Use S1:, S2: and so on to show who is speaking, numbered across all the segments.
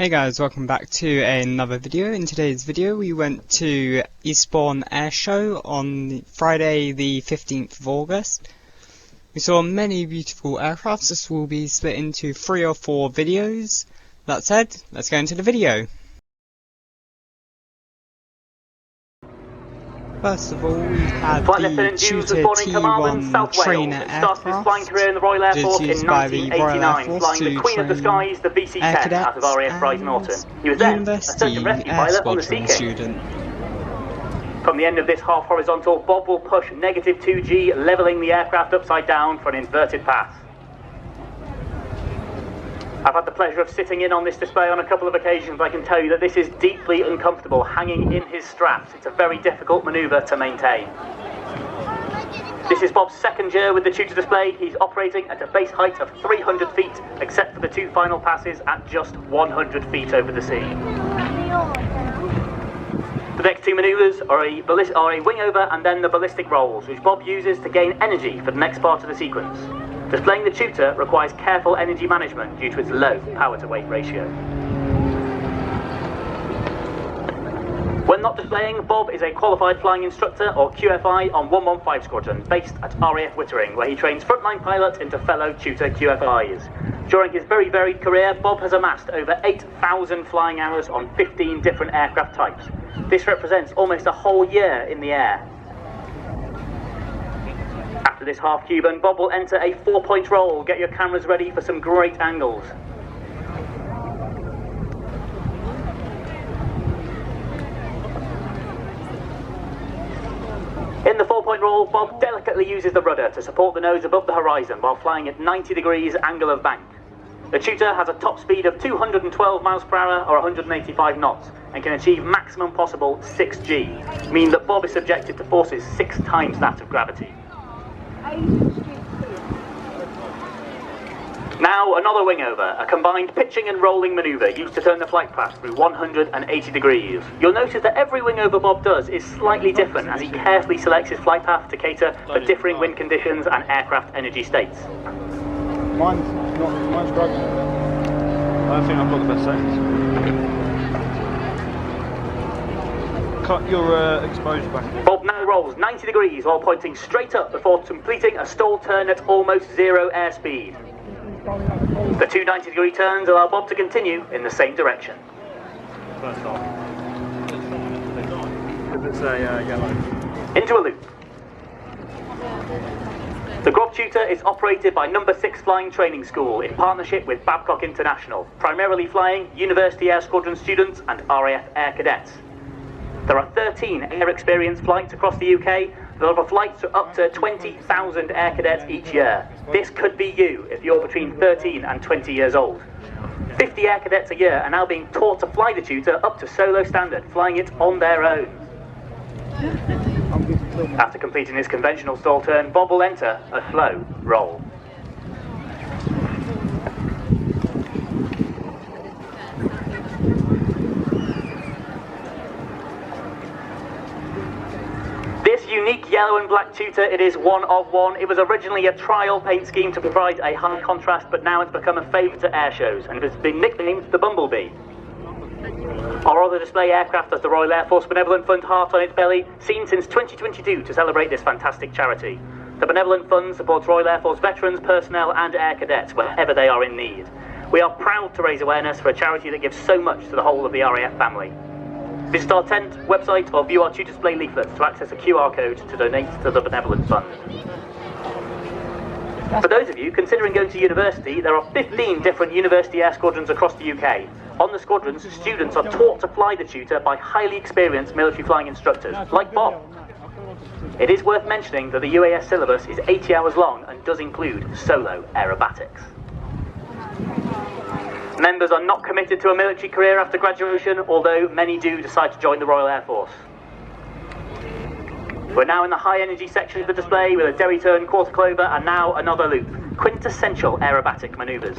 S1: Hey guys, welcome back to another video. In today's video we went to Eastbourne Airshow on Friday the 15th of August. We saw many beautiful aircrafts. This will be split into 3 or 4 videos. That said, let's go into the video. First of all, we had the Tutor T1 trainer aircraft, which is used by the Royal Air Force to train air cadets and university air squadron students.
S2: From the end of this half horizontal, Bob will push negative 2G, levelling the aircraft upside down for an inverted path. I've had the pleasure of sitting in on this display on a couple of occasions. I can tell you that this is deeply uncomfortable, hanging in his straps. It's a very difficult manoeuvre to maintain. This is Bob's second year with the Tutor display. He's operating at a base height of 300 feet, except for the 2 final passes at just 100 feet over the sea. The next 2 manoeuvres are a wing over and then the ballistic rolls, which Bob uses to gain energy for the next part of the sequence. Displaying the Tutor requires careful energy management due to its low power-to-weight ratio. When not displaying, Bob is a qualified flying instructor, or QFI, on 115 Squadron, based at RAF Wittering, where he trains frontline pilots into fellow Tutor QFIs. During his very varied career, Bob has amassed over 8,000 flying hours on 15 different aircraft types. This represents almost a whole year in the air. After this half Cuban, Bob will enter a 4-point roll. Get your cameras ready for some great angles. In the 4-point roll, Bob delicately uses the rudder to support the nose above the horizon while flying at 90 degrees angle of bank. The Tutor has a top speed of 212 miles per hour or 185 knots and can achieve maximum possible 6G, meaning that Bob is subjected to forces 6 times that of gravity. Now another wing over, a combined pitching and rolling manoeuvre used to turn the flight path through 180 degrees. You'll notice that every wing over Bob does is slightly different as he carefully selects his flight path to cater for differing wind conditions and aircraft energy states.
S3: Mine's struggling. I don't think I've got the best settings. Cut your exposure back.
S2: Bob now rolls 90 degrees while pointing straight up before completing a stall turn at almost 0 airspeed. The 2 90-degree turns allow Bob to continue in the same direction.
S3: First off. It's a yellow.
S2: Into a loop. The Grob Tutor is operated by No. 6 Flying Training School in partnership with Babcock International, primarily flying University Air Squadron students and RAF Air Cadets. There are 13 air experience flights across the UK. There are flights to up to 20,000 air cadets each year. This could be you if you're between 13 and 20 years old. 50 air cadets a year are now being taught to fly the Tutor up to solo standard, flying it on their own. After completing his conventional stall turn, Bob will enter a slow roll. This unique yellow and black Tutor, it is one of one. It was originally a trial paint scheme to provide a high contrast, but now it's become a favourite at air shows and it has been nicknamed the Bumblebee. Our other display aircraft has the Royal Air Force Benevolent Fund heart on its belly, seen since 2022 to celebrate this fantastic charity. The Benevolent Fund supports Royal Air Force veterans, personnel and air cadets wherever they are in need. We are proud to raise awareness for a charity that gives so much to the whole of the RAF family. Visit our tent, website or view our Tutor display leaflets to access a QR code to donate to the Benevolent Fund. For those of you considering going to university, there are 15 different university air squadrons across the UK. On the squadrons, students are taught to fly the Tutor by highly experienced military flying instructors, like Bob. It is worth mentioning that the UAS syllabus is 80 hours long and does include solo aerobatics. Members are not committed to a military career after graduation, although many do decide to join the Royal Air Force. We're now in the high energy section of the display with a derry turn, quarter clover and now another loop. Quintessential aerobatic manoeuvres.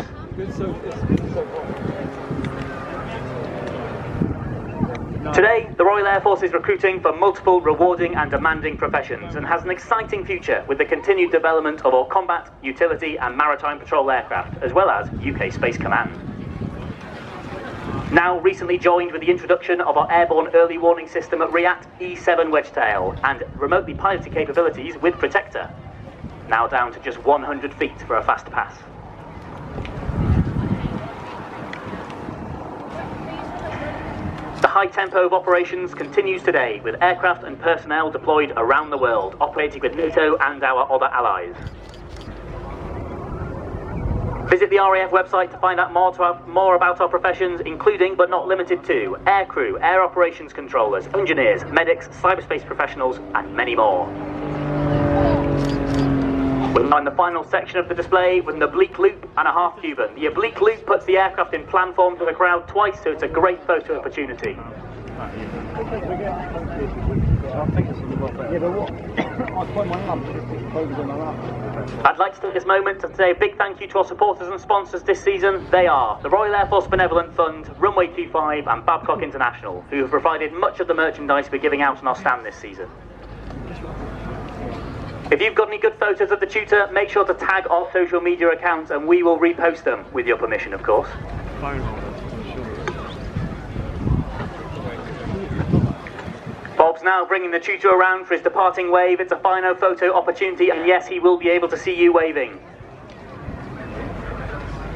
S2: Today, the Royal Air Force is recruiting for multiple rewarding and demanding professions and has an exciting future with the continued development of our combat, utility and maritime patrol aircraft, as well as UK Space Command. Now recently joined with the introduction of our airborne early warning system at RIAT E7 Wedgetail and remotely piloted capabilities with Protector. Now down to just 100 feet for a fast pass. The high tempo of operations continues today with aircraft and personnel deployed around the world, operating with NATO and our other allies. Visit the RAF website to find out more about our professions, including but not limited to aircrew, air operations controllers, engineers, medics, cyberspace professionals, and many more. We're now in the final section of the display with an oblique loop and a half Cuban. The oblique loop puts the aircraft in plan form to the crowd twice, so it's a great photo opportunity. I'd like to take this moment to say a big thank you to our supporters and sponsors this season. They are the Royal Air Force Benevolent Fund, Runway 25 and Babcock International, who have provided much of the merchandise we're giving out on our stand this season. If you've got any good photos of the tutor, make sure to tag our social media accounts and we will repost them, with your permission of course. Bob's now bringing the tutor around for his departing wave. It's a final photo opportunity and yes, he will be able to see you waving.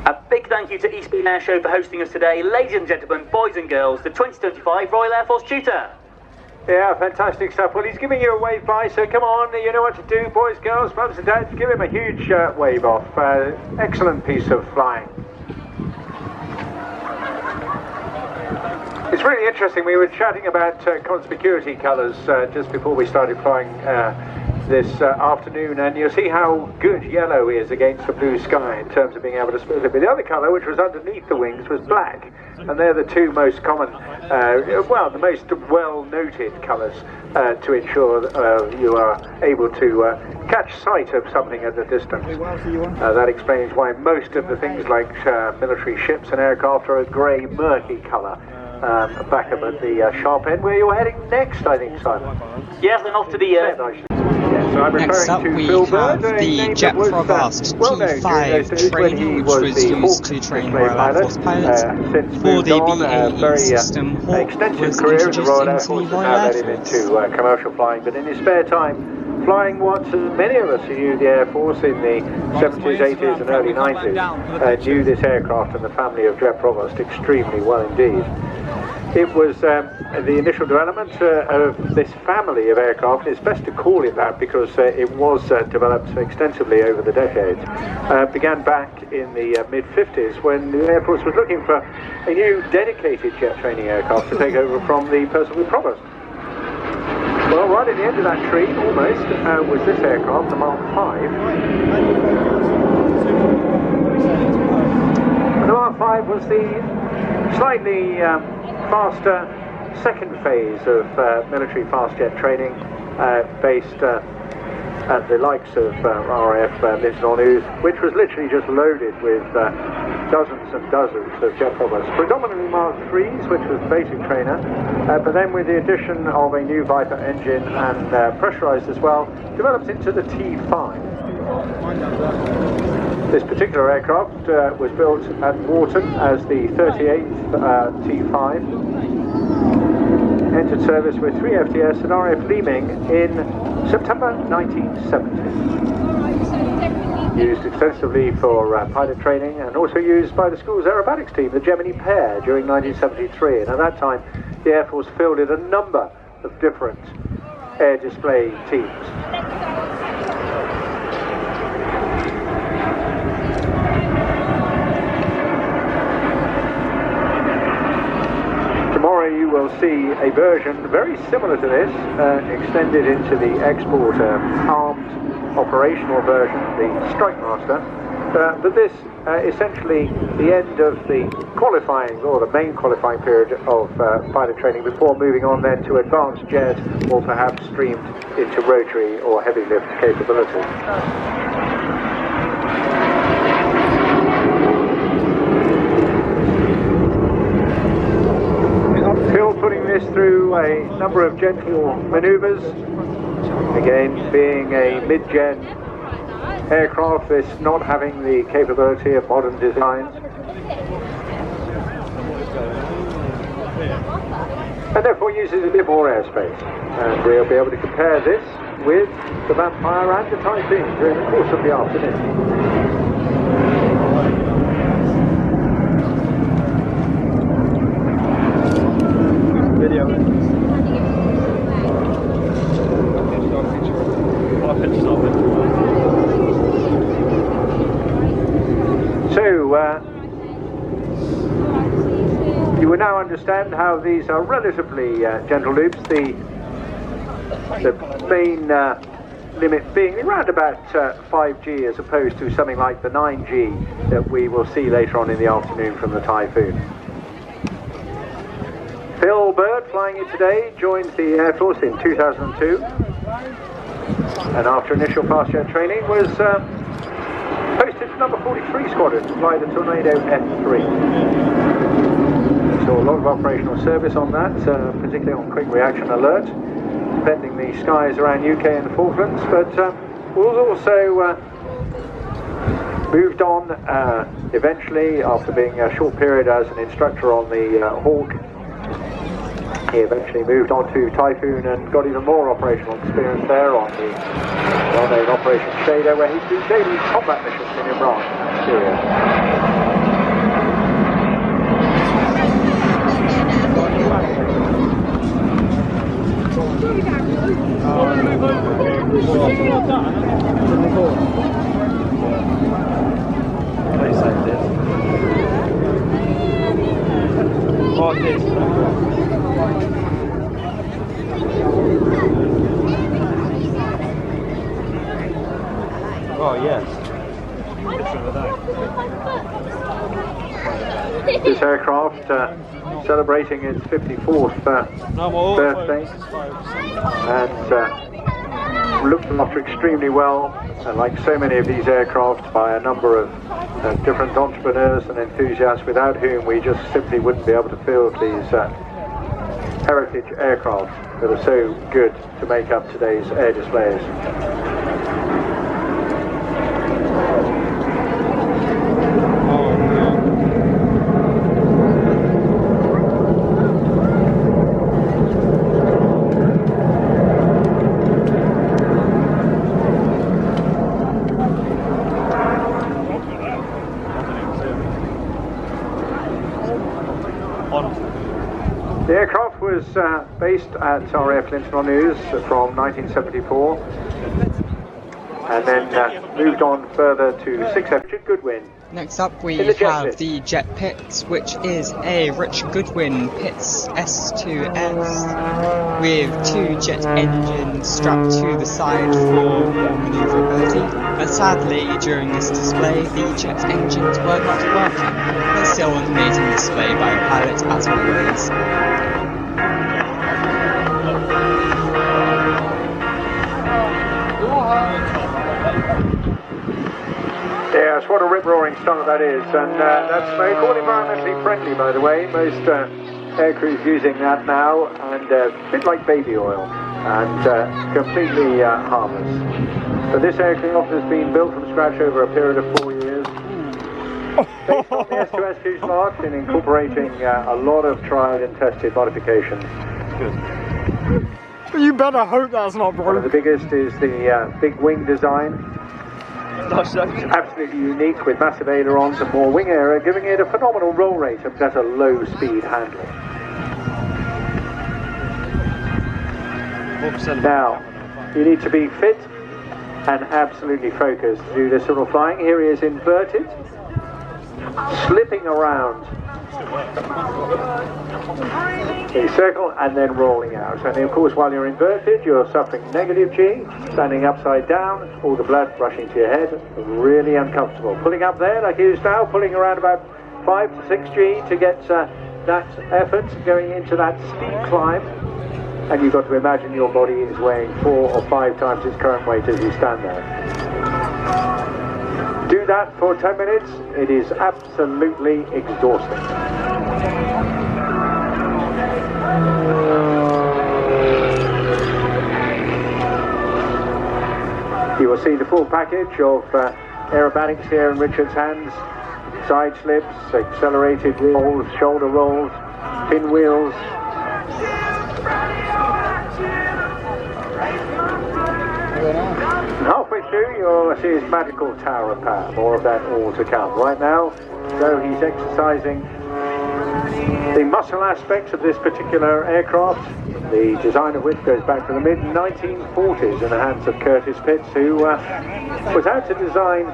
S2: A big thank you to Eastbourne Airshow for hosting us today. Ladies and gentlemen, boys and girls, the 2025 Royal Air Force Tutor.
S4: Yeah, fantastic stuff. Well, he's giving you a wave by, so come on, you know what to do, boys, girls, mums and dads, give him a huge wave off. Excellent piece of flying. It's really interesting, we were chatting about conspicuity colours just before we started flying this afternoon, and you'll see how good yellow is against the blue sky in terms of being able to split it. But the other colour, which was underneath the wings, was black, and they're the two most common, well, the most well-noted colours to ensure you are able to catch sight of something at the distance. That explains why most of the things like military ships and aircraft are a grey, murky colour. Back up at the sharp end, where you're heading next, I think, Simon.
S2: Yes, and off to the...
S4: So I'm
S1: Next up we have the Jet Provost T5 training, which was used to train Royal Air Force pilots for the BAE system. Hawk was introduced into the Royal Air Force.
S4: Into commercial flying, but in his spare time, flying what many of us who knew the Air Force in the 70s, 80s and early 90s knew this aircraft and the family of Jet Provost extremely well indeed. It was the initial development of this family of aircraft. It's best to call it that because it was developed extensively over the decades. Began back in the mid-50s when the Air Force was looking for a new dedicated jet training aircraft to take over from the Percival Provost. Well, right at the end of that tree, almost, was this aircraft, the Mark V. And the Mark V was the slightly faster second phase of military fast jet training based at the likes of RAF Lincoln, which was literally just loaded with dozens and dozens of jet provosts, predominantly Mark IIIs, which was the basic trainer, but then with the addition of a new Viper engine and pressurized as well, developed into the T5. This particular aircraft was built at Warton as the 38th T5. Entered service with 3 FTS at RAF Leeming in September 1970. Used extensively for pilot training and also used by the school's aerobatics team, the Gemini Pair, during 1973. And at that time, the Air Force fielded a number of different air display teams. Tomorrow you will see a version very similar to this, extended into the export armed operational version, the Strike Master. But this essentially the end of the qualifying, or the main qualifying period of pilot training before moving on then to advanced jet or perhaps streamed into rotary or heavy lift capabilities. Phil putting this through a number of gentle manoeuvres, again being a mid-gen aircraft, this not having the capability of modern designs. uses a bit more airspace, and we'll be able to compare this with the Vampire and the Typhoon during the course of the afternoon. So, you will now understand how these are relatively gentle loops. The main limit being around about 5G as opposed to something like the 9G that we will see later on in the afternoon from the Typhoon. Phil Bird, flying it today, joined the Air Force in 2002, and after initial fast jet training was posted to number 43 Squadron to fly the Tornado F3. So a lot of operational service on that, particularly on quick reaction alert, defending the skies around UK and the Falklands, but was also moved on eventually after being a short period as an instructor on the Hawk. He eventually moved on to Typhoon and got even more operational experience there on the well-known Operation Shader, where he's doing daily combat missions in Iran and Syria.
S3: Oh, yes.
S4: This aircraft celebrating its 54th birthday and looked after extremely well, like so many of these aircraft, by a number of different entrepreneurs and enthusiasts without whom we just simply wouldn't be able to field these heritage aircraft that are so good to make up today's air displays. The aircraft was based at RAF Linton-on-Ouse from 1974 and then moved on further to 6F Richard Goodwin.
S1: Next up we
S4: In the jet
S1: have
S4: pit.
S1: the jet pit, which is a Richard Goodwin Pitts S2S with two jet engines strapped to the side for more manoeuvrability. But sadly, during this display, the jet engines were not working, but still an amazing display by the pilot as always.
S4: Yes, what a rip-roaring start that is, and that's all environmentally friendly, by the way. Most air crews using that now, and a bit like baby oil, and completely harmless. But this aircraft has been built from scratch over a period of 4 years, based on the S2S fuselage and incorporating a lot of tried and tested modifications.
S3: You better hope that's not
S4: One of the
S3: broke.
S4: biggest is the big wing design. It's absolutely unique, with massive ailerons and more wing area, giving it a phenomenal roll rate and better low-speed handling. Now, you need to be fit and absolutely focused to do this sort of flying. Here he is inverted, slipping around a circle and then rolling out. And of course, while you're inverted, you're suffering negative G, standing upside down, all the blood rushing to your head, really uncomfortable. Pulling up there like he is now, pulling around about 5 to 6 G to get that effort going into that steep climb. And you've got to imagine your body is weighing 4 or 5 times its current weight as you stand there. Do that for 10 minutes, it is absolutely exhausting. You will see the full package of aerobatics here in Richard's hands. Side slips, accelerated rolls, shoulder rolls, pinwheels, Halfway through, you'll see his magical tower of power. More of that all to come. Right now, though, he's exercising the muscle aspects of this particular aircraft, the design of which goes back to the mid-1940s in the hands of Curtis Pitts, who was out to design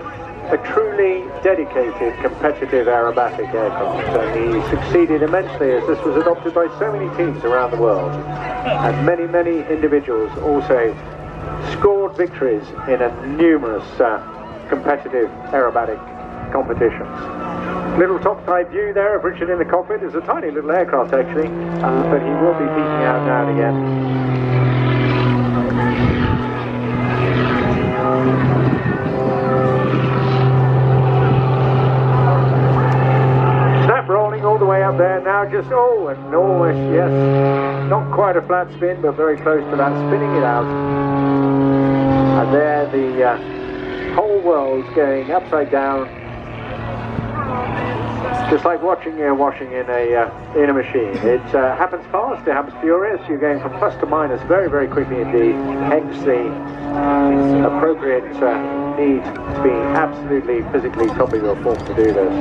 S4: a truly dedicated, competitive aerobatic aircraft. And he succeeded immensely, as this was adopted by so many teams around the world. And many, many individuals also scored victories in numerous competitive aerobatic competitions. Little top-side view there of Richard in the cockpit. It's a tiny little aircraft actually, but he will be peeking out now and again. Snap rolling all the way up there now, just and almost, yes, not quite a flat spin, but very close to that, spinning it out. And there the whole world's going upside down, just like watching washing in a machine. It happens fast, it happens furious. You're going from plus to minus very, very quickly indeed. Hence the appropriate need to be absolutely physically top of your form to do this.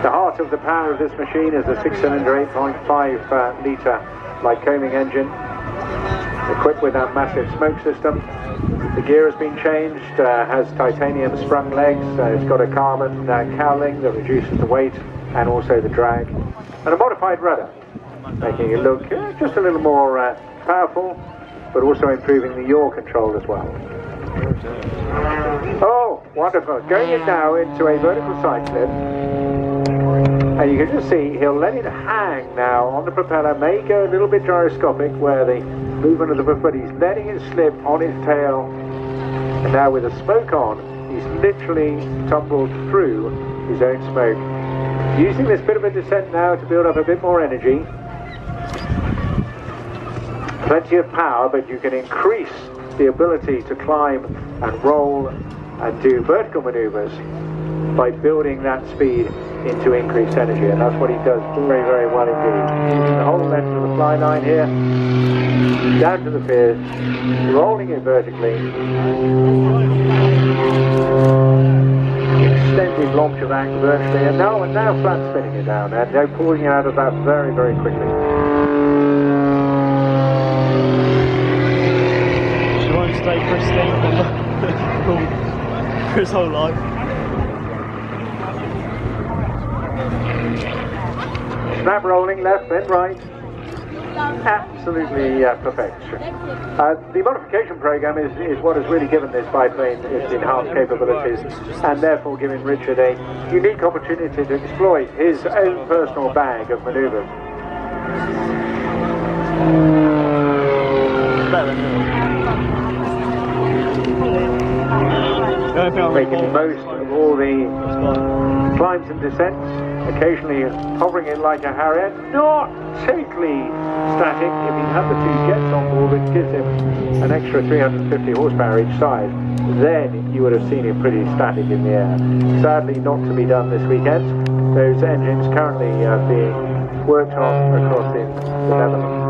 S4: The heart of the power of this machine is a 6-cylinder 8.5 litre Lycoming engine, equipped with that massive smoke system. The gear has been changed, has titanium sprung legs, it's got a carbon cowling that reduces the weight and also the drag, and a modified rudder, making it look just a little more powerful, but also improving the yaw control as well. Oh, wonderful. Going in now into a vertical side slip. And you can just see he'll let it hang now on the propeller, may go a little bit gyroscopic where the movement of the but he's letting it slip on his tail. And now with the smoke on, he's literally tumbled through his own smoke. Using this bit of a descent now to build up a bit more energy. Plenty of power, but you can increase the ability to climb and roll and do vertical maneuvers by building that speed into increased energy, and that's what he does very, very well indeed. Using the whole length of the fly line here, down to the piers, rolling it vertically, extended launch of act vertically, and now flat spinning it down, and now pulling it out of that very, very quickly.
S3: She won't stay pristine for his whole life.
S4: Snap rolling, left, then right. Absolutely perfection. The modification program is what has really given this biplane its enhanced capabilities, and therefore giving Richard a unique opportunity to exploit his own personal bag of manoeuvres. Making the most of all the climbs and descents, occasionally hovering it like a Harrier, not totally static. If he had the two jets on board, which gives him an extra 350 horsepower each side, then you would have seen him pretty static in the air. Sadly not to be done this weekend. Those engines currently being worked on across in the Netherlands.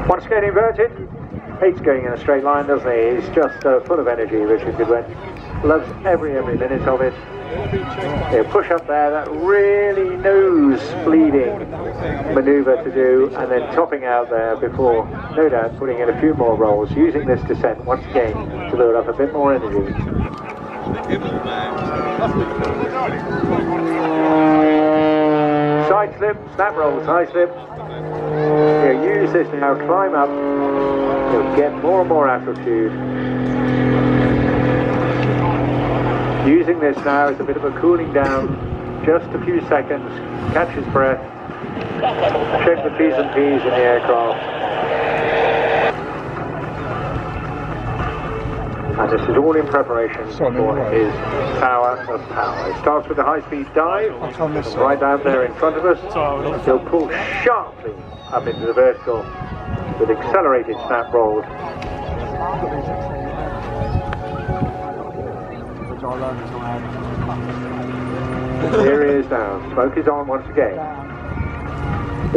S4: Once again inverted, hates going in a straight line, doesn't he? He's just full of energy, Richard Goodwin. Loves every minute of it. He'll push up there, that really nose-bleeding manoeuvre to do, and then topping out there before, no doubt, putting in a few more rolls, using this descent once again to build up a bit more energy. Side slip, snap roll, side slip. He'll use this to now climb up. He'll get more and more altitude. Using this now as a bit of a cooling down, just a few seconds, catch his breath, check the T's and P's in the aircraft. And this is all in preparation for his tower of power. It starts with a high-speed dive, right down there in front of us. He'll pull sharply up into the vertical with accelerated snap rolls. Here he is now. Smoke is on once again.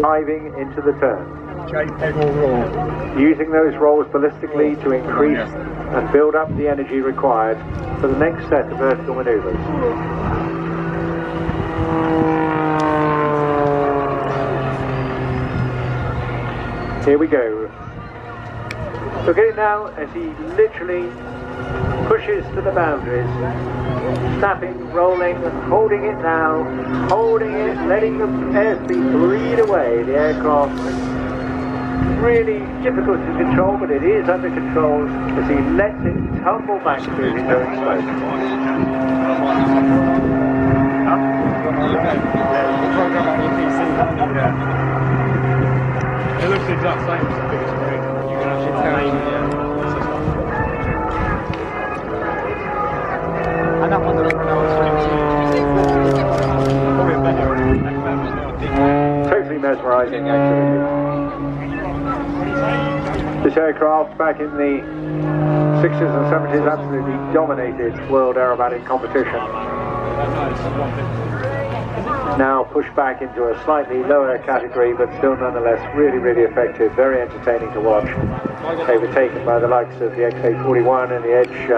S4: Diving into the turn. Using those rolls ballistically to increase and build up the energy required for the next set of vertical maneuvers. Here we go. Look at it now as he literally pushes to the boundaries. Snapping, rolling, holding it now, holding it, letting the airspeed bleed away. The aircraft really difficult to control, but it is under control as he lets it tumble back through his own smoke.
S3: It looks the exact same as the biggest screen. You can actually tell. And that one that
S4: Totally mesmerising activity. This aircraft back in the 60s and 70s absolutely dominated world aerobatic competition. Now pushed back into a slightly lower category, but still nonetheless really, really effective, very entertaining to watch. Overtaken by the likes of the XA-41 and the Edge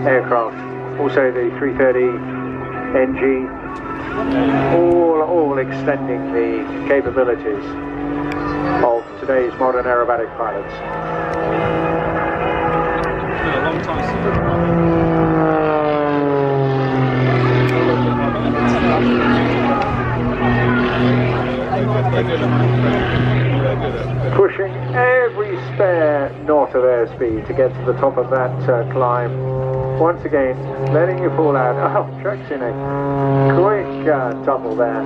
S4: aircraft, also the 330 NG, all extending the capabilities of today's modern aerobatic pilots.
S3: It's been a long time since
S4: pushing every spare knot of airspeed to get to the top of that climb. Once again, letting you fall out. Oh, Trek's in a quick tumble there.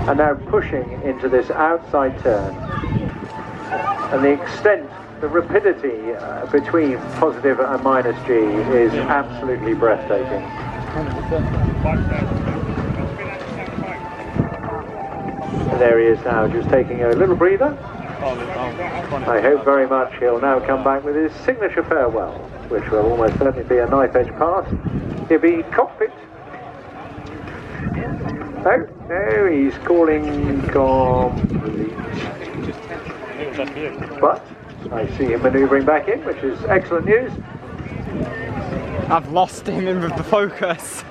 S4: And now pushing into this outside turn. And the extent, the rapidity between positive and minus G is absolutely breathtaking. And there he is now, just taking a little breather. I hope very much he'll now come back with his signature farewell, which will almost certainly be a knife edge pass. He'll be cockpit. Oh, no, he's calling complete. But I see him manoeuvring back in, which is excellent news.
S1: I've lost him in with the focus.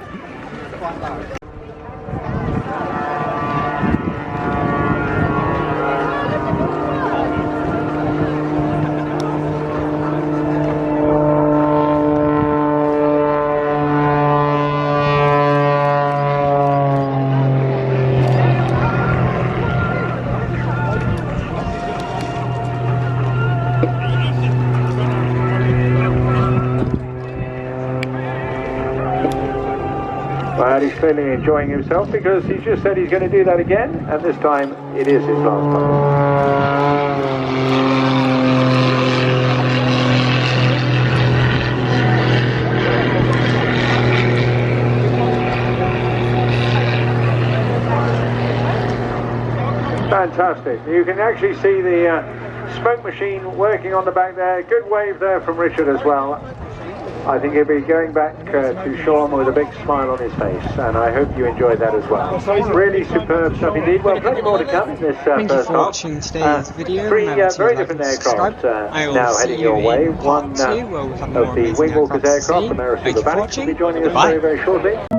S4: Well, he's clearly enjoying himself because he just said he's going to do that again, and this time it is his last time. Fantastic. You can actually see the smoke machine working on the back there. Good wave there from Richard as well. I think he'll be going back to Sean with a big smile on his face, and I hope you enjoyed that as well. Really superb stuff indeed. Well, plenty more to come in this
S1: Thank you
S4: first
S1: for
S4: half.
S1: watching today's video.
S4: Three
S1: Remember to
S4: very
S1: like
S4: different
S1: and
S4: aircraft
S1: subscribe. I will
S4: now
S1: see
S4: heading
S1: you
S4: your way.
S1: in
S4: One
S1: part 2 where we'll have more
S4: of the
S1: amazing
S4: Wingwalkers
S1: aircraft to
S4: aircraft
S1: see.
S4: from Aerospace
S1: Thank you for
S4: Back will
S1: watching.
S4: be joining us
S1: Goodbye.
S4: very, very shortly.